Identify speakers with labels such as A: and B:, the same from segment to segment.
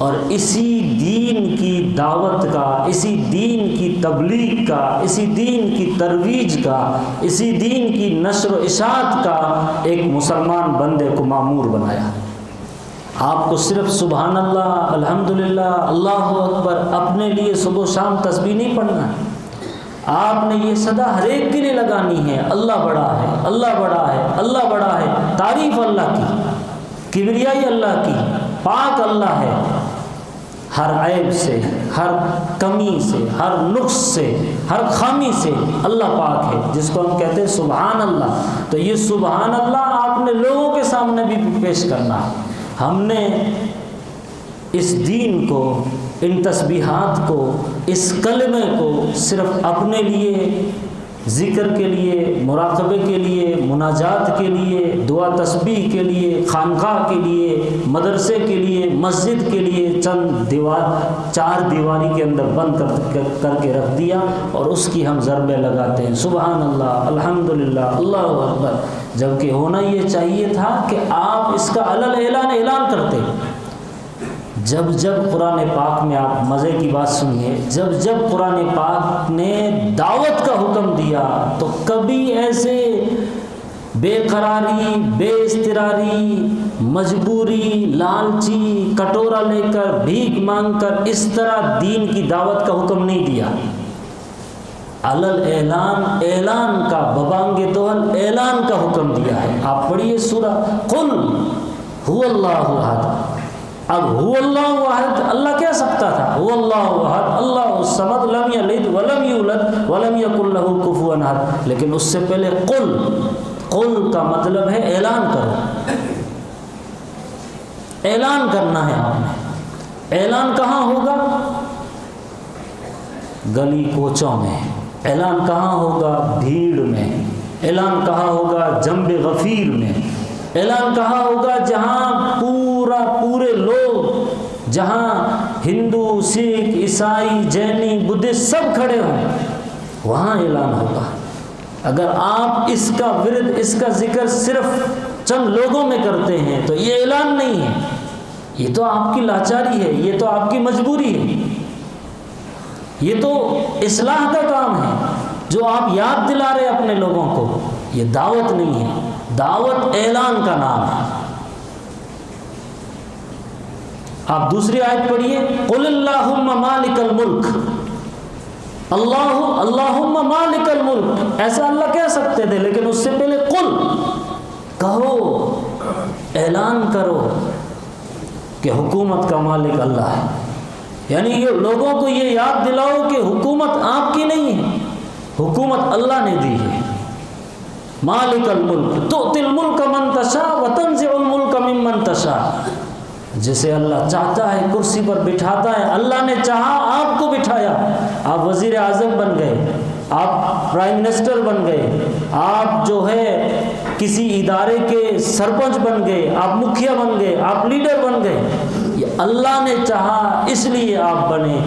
A: اور اسی دین کی دعوت کا، اسی دین کی تبلیغ کا، اسی دین کی ترویج کا، اسی دین کی نشر و اشاعت کا ایک مسلمان بندے کو مامور بنایا۔ آپ کو صرف سبحان اللہ، الحمدللہ، اللہ اکبر اپنے لیے صبح و شام تسبیح نہیں پڑھنا ہے، آپ نے یہ صدا ہر ایک کے لیے لگانی ہے، اللہ بڑا ہے، اللہ بڑا ہے، اللہ بڑا ہے، تعریف اللہ کی، کبریائی اللہ کی، پاک اللہ ہے، ہر عیب سے، ہر کمی سے، ہر نقص سے، ہر خامی سے اللہ پاک ہے، جس کو ہم کہتے ہیں سبحان اللہ۔ تو یہ سبحان اللہ آپ نے لوگوں کے سامنے بھی پیش کرنا ہے۔ ہم نے اس دین کو، ان تسبیحات کو، اس کلمے کو صرف اپنے لیے، ذکر کے لیے، مراقبے کے لیے، مناجات کے لیے، دعا تسبیح کے لیے، خانقاہ کے لیے، مدرسے کے لیے، مسجد کے لیے چند چار دیواری کے اندر بند کر کے رکھ دیا، اور اس کی ہم ضربیں لگاتے ہیں، سبحان اللہ، الحمدللہ، اللہ اکبر، جبکہ ہونا یہ چاہیے تھا کہ آپ اس کا اعلان کرتے۔ جب جب قرآن پاک میں، آپ مزے کی بات سنیے، جب جب قرآن پاک نے دعوت کا حکم دیا تو کبھی ایسے بے قراری، بے استراری، مجبوری، لالچی، کٹورا لے کر، بھیک مانگ کر اس طرح دین کی دعوت کا حکم نہیں دیا۔ اعلان کا، ببانگ دوہل اعلان کا حکم دیا ہے۔ آپ پڑھیے سورہ قل هو اللہ احد۔ اب هو اللہ احد اللہ کہہ سکتا تھا، هو اللہ احد اللہ الصمد لم یلد ولم یولد ولم یکن له کفوا احد، لیکن اس سے پہلے قل کا مطلب ہے اعلان کرو، اعلان کرنا ہے آپ نے۔ اعلان کہاں ہوگا؟ گلی کوچوں میں۔ اعلان کہاں ہوگا؟ بھیڑ میں۔ اعلان کہاں ہوگا؟ جنب غفیر میں۔ اعلان کہاں ہوگا؟ جہاں پورے لوگ، جہاں ہندو، سکھ، عیسائی، جینی، بدھسٹ سب کھڑے ہوں، وہاں اعلان ہوگا۔ اگر آپ اس کا ورد، اس کا ذکر صرف چند لوگوں میں کرتے ہیں تو یہ اعلان نہیں ہے، یہ تو آپ کی لاچاری ہے، یہ تو آپ کی مجبوری ہے، یہ تو اصلاح کا کام ہے جو آپ یاد دلا رہے اپنے لوگوں کو، یہ دعوت نہیں ہے۔ دعوت اعلان کا نام ہے۔ آپ دوسری آیت پڑھیے، قل اللہم مالک الملک، اللہم مالک الملک، ایسا اللہ کہہ سکتے تھے، لیکن اس سے پہلے قل، کہو، اعلان کرو کہ حکومت کا مالک اللہ ہے، یعنی یہ لوگوں کو یہ یاد دلاؤ کہ حکومت آپ کی نہیں ہے، حکومت اللہ نے دی ہے۔ مالک الملک تؤتی الملک من تشاء وتنزع الملک ممن تشاء، جسے اللہ چاہتا ہے کرسی پر بٹھاتا ہے۔ اللہ نے چاہا آپ کو بٹھایا، آپ وزیر اعظم بن گئے، آپ پرائم منسٹر بن گئے، آپ جو ہے کسی ادارے کے سرپنچ بن گئے، آپ مکھیا بن گئے، آپ لیڈر بن گئے، یہ اللہ نے چاہا اس لیے آپ بنے۔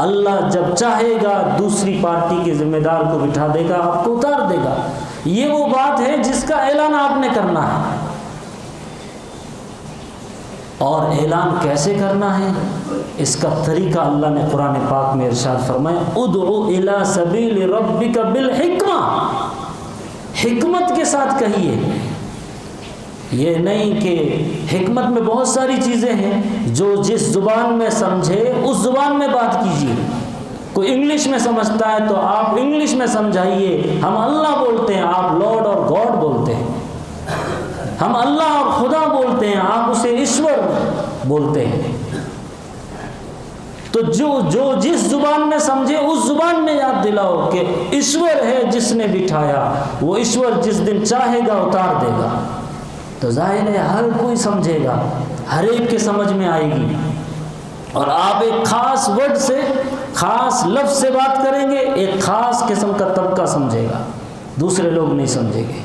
A: اللہ جب چاہے گا دوسری پارٹی کے ذمہ دار کو بٹھا دے گا، آپ کو اتار دے گا۔ یہ وہ بات ہے جس کا اعلان آپ نے کرنا ہے۔ اور اعلان کیسے کرنا ہے، اس کا طریقہ اللہ نے قرآن پاک میں ارشاد فرمایا، ادعو الی سبیل ربک بالحکمہ، حکمت کے ساتھ کہیے۔ یہ نہیں کہ حکمت میں بہت ساری چیزیں ہیں، جو جس زبان میں سمجھے اس زبان میں بات کیجیے۔ کوئی انگلش میں سمجھتا ہے تو آپ انگلش میں سمجھائیے۔ ہم اللہ بولتے ہیں، آپ لارڈ اور گاڈ بولتے ہیں۔ ہم اللہ اور خدا بولتے ہیں، آپ اسے ایشور بولتے ہیں۔ تو جو جس زبان میں سمجھے اس زبان میں یاد دلاؤ کہ ایشور ہے جس نے بٹھایا، وہ ایشور جس دن چاہے گا اتار دے گا۔ تو ظاہر ہے ہر کوئی سمجھے گا، ہر ایک کے سمجھ میں آئے گی، اور آپ ایک خاص ورڈ سے، خاص لفظ سے بات کریں گے، ایک خاص قسم کا طبقہ سمجھے گا، دوسرے لوگ نہیں سمجھیں گے۔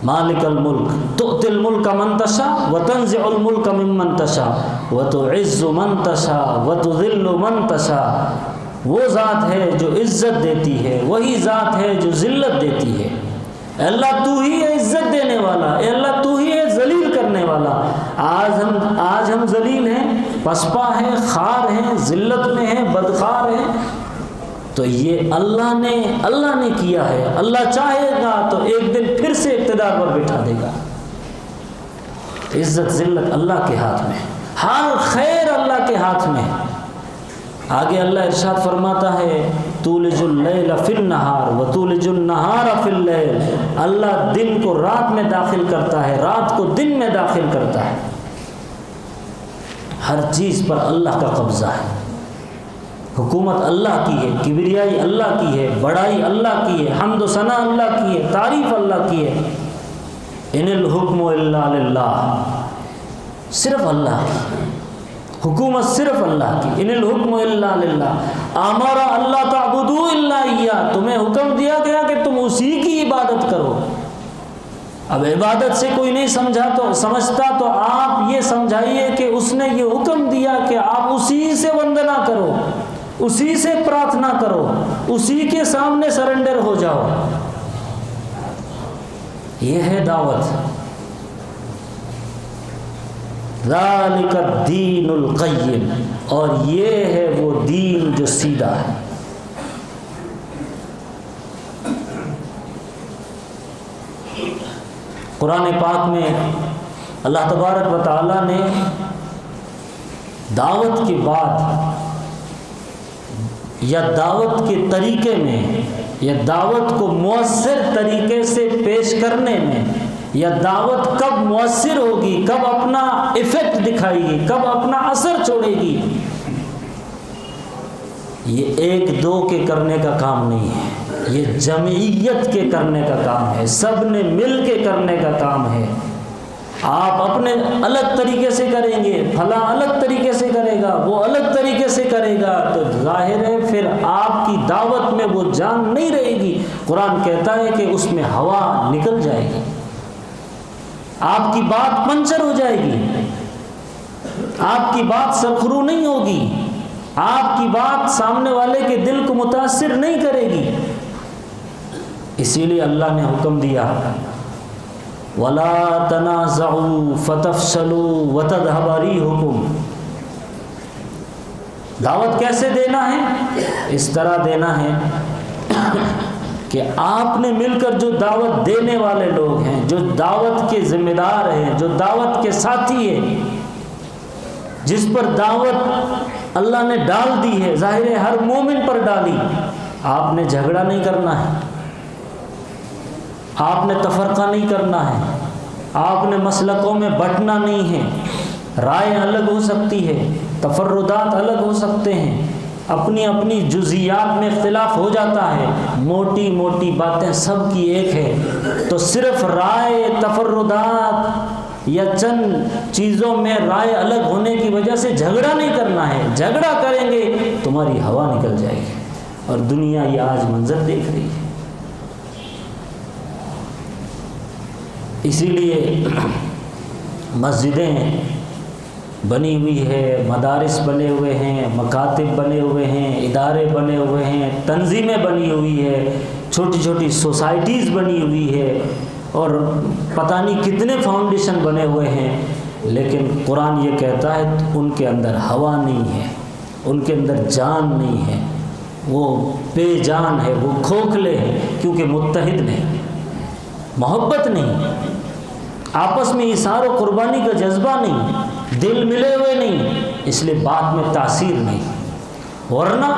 A: مالک الملک تؤتی الملک من تشاء وتنزع الملک ممن تشاء وتعز من تشاء وتذل من تشاء۔ وہ ذات ہے جو عزت دیتی ہے، وہی ذات ہے جو ذلت دیتی ہے۔ اے اللہ تو ہی ہے عزت دینے والا، اے اللہ تو ہی ہے ذلیل کرنے والا. آج ہم ذلیل ہیں، پسپا ہیں، خار ہیں، ذلت میں ہیں، بدخار ہیں. تو یہ اللہ نے کیا ہے. اللہ چاہے گا تو ایک دن پھر سے اقتدار پر بٹھا دے گا. عزت ذلت اللہ کے ہاتھ میں، ہر خیر اللہ کے ہاتھ میں. آگے اللہ ارشاد فرماتا ہے تولج اللیل فی النہار وتولج النہار فی اللیل. اللہ دن کو رات میں داخل کرتا ہے، رات کو دن میں داخل کرتا ہے. ہر چیز پر اللہ کا قبضہ ہے. حکومت اللہ کی ہے، کبریائی اللہ کی ہے، بڑائی اللہ کی ہے، حمد و ثنا اللہ کی ہے، تعریف اللہ کی ہے. ان الحکم الا للہ، صرف اللہ کی حکومت، صرف اللہ کی. ان الحکم الا للہ. امر اللہ تعبدوا الا اياه، تمہیں حکم دیا گیا کہ تم اسی کی عبادت کرو. اب عبادت سے کوئی نہیں سمجھتا تو آپ یہ سمجھائیے کہ اس نے یہ حکم دیا کہ آپ اسی سے وندنا کرو، اسی سے پرارتھنا کرو، اسی کے سامنے سرنڈر ہو جاؤ. یہ ہے دعوت. ذالک الدین القیم، اور یہ ہے وہ دین جو سیدھا ہے. قرآن پاک میں اللہ تبارک و تعالیٰ نے دعوت کے بعد یا دعوت کے طریقے میں یا دعوت کو مؤثر طریقے سے پیش کرنے میں یا دعوت کب مؤثر ہوگی، کب اپنا ایفیکٹ دکھائے گی، کب اپنا اثر چھوڑے گی، یہ ایک دو کے کرنے کا کام نہیں ہے. یہ جمعیت کے کرنے کا کام ہے، سب نے مل کے کرنے کا کام ہے. آپ اپنے الگ طریقے سے کریں گے، فلاں الگ طریقے سے کرے گا، وہ الگ طریقے سے کرے گا، تو ظاہر ہے پھر آپ کی دعوت میں وہ جان نہیں رہے گی. قرآن کہتا ہے کہ اس میں ہوا نکل جائے گی، آپ کی بات پنچر ہو جائے گی، آپ کی بات سرخرو نہیں ہوگی، آپ کی بات سامنے والے کے دل کو متاثر نہیں کرے گی. اسی لیے اللہ نے حکم دیا وَلَا تَنَازَعُوا فَتَفْشَلُوا وَتَذْهَبَ رِيحُكُمْ. دعوت کیسے دینا ہے؟ اس طرح دینا ہے کہ آپ نے مل کر، جو دعوت دینے والے لوگ ہیں، جو دعوت کے ذمہ دار ہیں، جو دعوت کے ساتھی ہیں، جس پر دعوت اللہ نے ڈال دی ہے، ظاہر ہے ہر مومن پر ڈالی. آپ نے جھگڑا نہیں کرنا ہے، آپ نے تفرقہ نہیں کرنا ہے، آپ نے مسلکوں میں بٹنا نہیں ہے. رائے الگ ہو سکتی ہے، تفردات الگ ہو سکتے ہیں، اپنی اپنی جزیات میں اختلاف ہو جاتا ہے، موٹی موٹی باتیں سب کی ایک ہے. تو صرف رائے، تفردات یا چند چیزوں میں رائے الگ ہونے کی وجہ سے جھگڑا نہیں کرنا ہے. جھگڑا کریں گے تمہاری ہوا نکل جائے گی. اور دنیا یہ آج منظر دیکھ رہی ہے. اسی لیے مسجدیں بنی ہوئی ہے، مدارس بنے ہوئے ہیں، مکاتب بنے ہوئے ہیں، ادارے بنے ہوئے ہیں، تنظیمیں بنی ہوئی ہے، چھوٹی چھوٹی سوسائٹیز بنی ہوئی ہے، اور پتہ نہیں کتنے فاؤنڈیشن بنے ہوئے ہیں. لیکن قرآن یہ کہتا ہے ان کے اندر ہوا نہیں ہے، ان کے اندر جان نہیں ہے، وہ بے جان ہے، وہ کھوکھلے ہیں، کیونکہ متحد نہیں، محبت نہیں، آپس میں اثار و قربانی کا جذبہ نہیں، دل ملے ہوئے نہیں، اس لیے بات میں تاثیر نہیں. ورنہ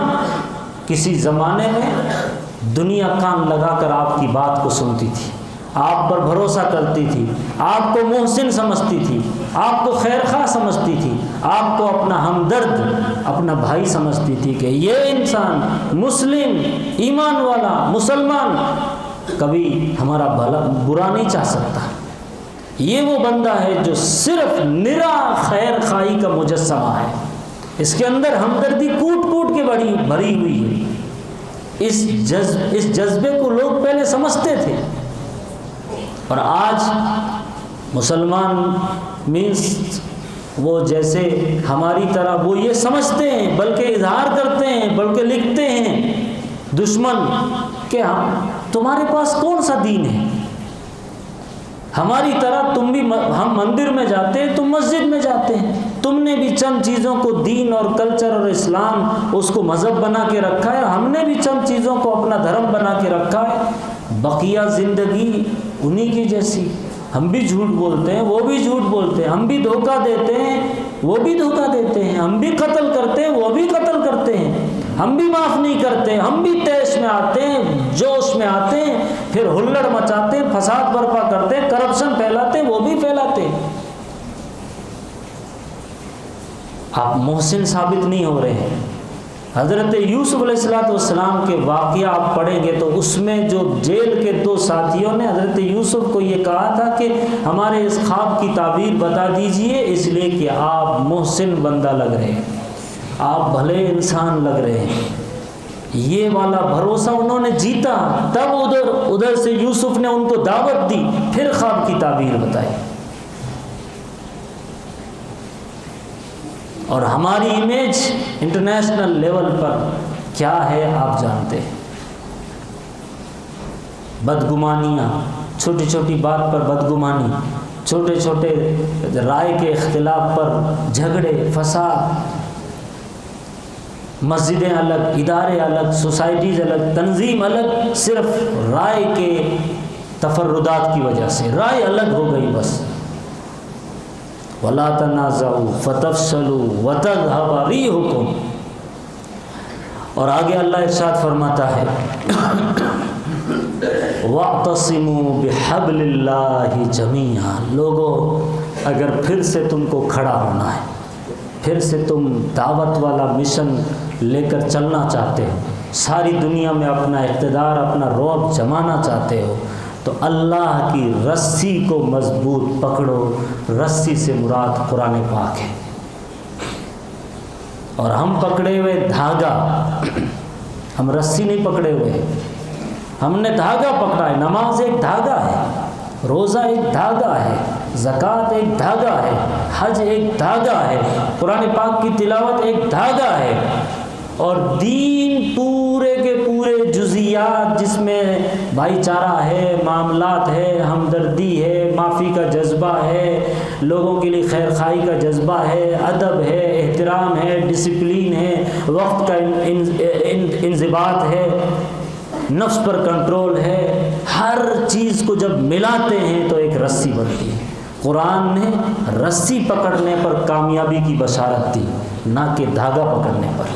A: کسی زمانے میں دنیا کان لگا کر آپ کی بات کو سنتی تھی، آپ پر بھروسہ کرتی تھی، آپ کو محسن سمجھتی تھی، آپ کو خیر خواہ سمجھتی تھی، آپ کو اپنا ہمدرد، اپنا بھائی سمجھتی تھی کہ یہ انسان مسلم، ایمان والا، مسلمان کبھی ہمارا برا نہیں چاہ سکتا. یہ وہ بندہ ہے جو صرف نرا خیر خواہی کا مجسمہ ہے، اس کے اندر ہمدردی کوٹ کوٹ کے بھری ہوئی ہے. اس جذبے کو لوگ پہلے سمجھتے تھے، اور آج مسلمان مینس وہ جیسے ہماری طرح وہ یہ سمجھتے ہیں، بلکہ اظہار کرتے ہیں، بلکہ لکھتے ہیں دشمن کہ تمہارے پاس کون سا دین ہے، ہماری طرح تم بھی، ہم مندر میں جاتے ہیں، تم مسجد میں جاتے ہیں، تم نے بھی چند چیزوں کو دین اور کلچر اور اسلام اس کو مذہب بنا کے رکھا ہے، ہم نے بھی چند چیزوں کو اپنا دھرم بنا کے رکھا ہے، بقیہ زندگی انہی کی جیسی، ہم بھی جھوٹ بولتے ہیں، وہ بھی جھوٹ بولتے ہیں، ہم بھی دھوکہ دیتے ہیں، وہ بھی دھوکہ دیتے ہیں، ہم بھی قتل کرتے ہیں، وہ بھی قتل کرتے ہیں، ہم بھی معاف نہیں کرتے، ہم بھی تیش میں آتے ہیں، جوش میں آتے ہیں، پھر ہلڑ مچاتے ہیں، فساد برپا کرتے ہیں، کرپشن پھیلاتے ہیں، وہ بھی پھیلاتے ہیں۔ آپ محسن ثابت نہیں ہو رہے ہیں۔ حضرت یوسف علیہ السلام کے واقعہ آپ پڑھیں گے تو اس میں جو جیل کے دو ساتھیوں نے حضرت یوسف کو یہ کہا تھا کہ ہمارے اس خواب کی تعبیر بتا دیجئے، اس لیے کہ آپ محسن بندہ لگ رہے ہیں، آپ بھلے انسان لگ رہے ہیں۔ یہ والا بھروسہ انہوں نے جیتا، تب ادھر سے یوسف نے ان کو دعوت دی، پھر خواب کی تعبیر بتائی۔ اور ہماری امیج انٹرنیشنل لیول پر کیا ہے آپ جانتے ہیں، بدگمانیاں، چھوٹی چھوٹی بات پر بدگمانی، چھوٹے چھوٹے رائے کے اختلاف پر جھگڑے، فساد، مسجدیں الگ، ادارے الگ، سوسائٹیز الگ، تنظیم الگ، صرف رائے کے تفردات کی وجہ سے رائے الگ ہو گئی بس۔ وَلَا تَنَازَعُوا فَتَفْشَلُوا وَتَذْهَبَ رِيحُكُمْ۔ اور آگے اللہ ارشاد فرماتا ہے وَاعْتَصِمُوا بِحَبْلِ اللَّهِ جَمِيعًا۔ لوگوں، اگر پھر سے تم کو کھڑا ہونا ہے، پھر سے تم دعوت والا مشن لے کر چلنا چاہتے ہو، ساری دنیا میں اپنا اقتدار، اپنا رعب جمانا چاہتے ہو، تو اللہ کی رسی کو مضبوط پکڑو۔ رسی سے مراد قرآن پاک ہے، اور ہم پکڑے ہوئے دھاگا، ہم رسی نہیں پکڑے ہوئے، ہم نے دھاگا پکڑا ہے۔ نماز ایک دھاگا ہے، روزہ ایک دھاگا ہے، زکوٰۃ ایک دھاگا ہے، حج ایک دھاگا ہے، قرآن پاک کی تلاوت ایک دھاگا ہے، اور دین پورے کے پورے جزیات جس میں بھائی چارہ ہے، معاملات ہے، ہمدردی ہے، معافی کا جذبہ ہے، لوگوں کے لیے خیر خواہی کا جذبہ ہے، ادب ہے، احترام ہے، ڈسپلین ہے، وقت کا انضباط ہے، نفس پر کنٹرول ہے، ہر چیز کو جب ملاتے ہیں تو ایک رسی بنتی ہے۔ قرآن نے رسی پکڑنے پر کامیابی کی بشارت دی، نہ کہ دھاگا پکڑنے پر۔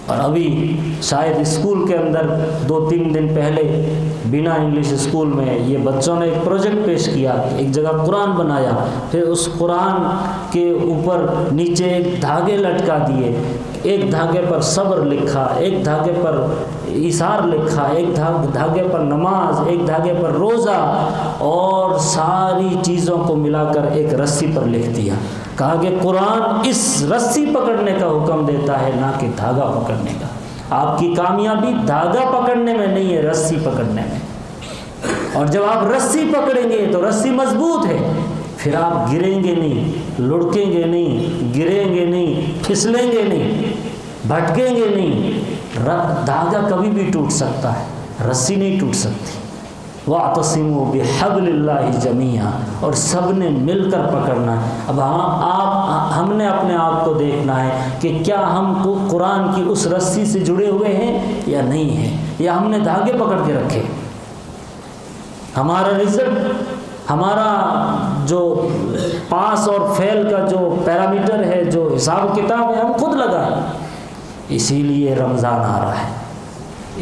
A: اور ابھی شاید اسکول کے اندر 2-3 دن پہلے بنا انگلش اسکول میں یہ بچوں نے ایک پروجیکٹ پیش کیا، ایک جگہ قرآن بنایا، پھر اس قرآن کے اوپر نیچے ایک دھاگے لٹکا دیے، ایک دھاگے پر صبر لکھا، ایک دھاگے پر ایثار لکھا، ایک دھاگے پر نماز، ایک دھاگے پر روزہ، اور ساری چیزوں کو ملا کر ایک رسی پر لکھ دیا۔ کہا کہ قرآن اس رسی پکڑنے کا حکم دیتا ہے، نہ کہ دھاگا پکڑنے کا۔ آپ کی کامیابی دھاگا پکڑنے میں نہیں ہے، رسی پکڑنے میں۔ اور جب آپ رسی پکڑیں گے تو رسی مضبوط ہے، پھر آپ گریں گے نہیں، لڑکیں گے نہیں، گریں گے نہیں، پھسلیں گے نہیں، بھٹکیں گے نہیں۔ دھاگا کبھی بھی ٹوٹ سکتا ہے، رسی نہیں ٹوٹ سکتی۔ وَاعْتَصِمُوا بِحَبْلِ اللَّهِ جَمِيعًا، اور سب نے مل کر پکڑنا ہے۔ اب ہم نے اپنے آپ کو دیکھنا ہے کہ کیا ہم کو قرآن کی اس رسی سے جڑے ہوئے ہیں یا نہیں ہیں، یا ہم نے دھاگے پکڑ کے رکھے۔ ہمارا رزلٹ، ہمارا جو پاس اور فیل کا جو پیرامیٹر ہے، جو حساب کتاب ہے، ہم خود لگائیں۔ اسی لیے رمضان آ رہا ہے،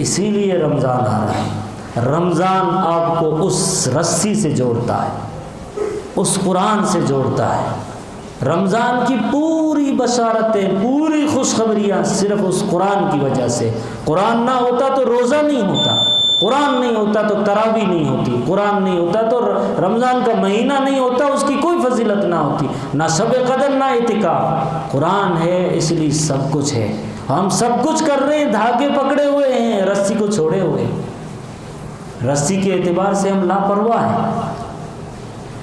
A: اسی لیے رمضان آ رہا ہے۔ رمضان آپ کو اس رسی سے جوڑتا ہے، اس قرآن سے جوڑتا ہے۔ رمضان کی پوری بشارتیں، پوری خوشخبریاں صرف اس قرآن کی وجہ سے۔ قرآن نہ ہوتا تو روزہ نہیں ہوتا، قرآن نہیں ہوتا تو تراویح نہیں ہوتی، قرآن نہیں ہوتا تو رمضان کا مہینہ نہیں ہوتا، اس کی کوئی فضیلت نہ ہوتی، نہ شب قدر نہ اعتکاف۔ قرآن ہے اس لیے سب کچھ ہے۔ ہم سب کچھ کر رہے ہیں، دھاگے پکڑے ہوئے ہیں، رسی کو چھوڑے ہوئے ہیں۔ رسی کے اعتبار سے ہم لاپرواہ ہیں،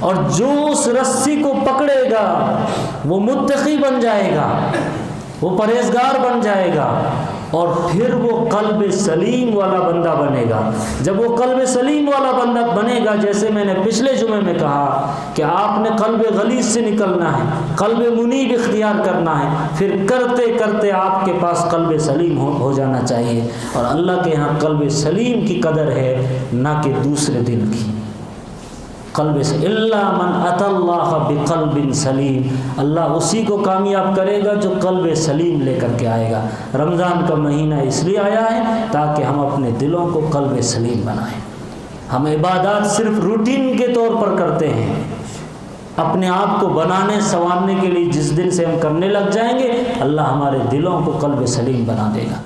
A: اور جو اس رسی کو پکڑے گا وہ متقی بن جائے گا، وہ پرہیزگار بن جائے گا، اور پھر وہ قلب سلیم والا بندہ بنے گا۔ جب وہ قلب سلیم والا بندہ بنے گا، جیسے میں نے پچھلے جمعے میں کہا کہ آپ نے قلب غلیظ سے نکلنا ہے، قلب منیب اختیار کرنا ہے، پھر کرتے کرتے آپ کے پاس قلب سلیم ہو جانا چاہیے۔ اور اللہ کے ہاں قلب سلیم کی قدر ہے، نہ کہ دوسرے دل کی۔ قلب سے الا من اتى اللہ بقلب سلیم، اللہ اسی کو کامیاب کرے گا جو قلب سلیم لے کر کے آئے گا۔ رمضان کا مہینہ اس لیے آیا ہے تاکہ ہم اپنے دلوں کو قلب سلیم بنائیں۔ ہم عبادات صرف روٹین کے طور پر کرتے ہیں، اپنے آپ کو بنانے سنوارنے کے لیے جس دن سے ہم کرنے لگ جائیں گے، اللہ ہمارے دلوں کو قلب سلیم بنا دے گا۔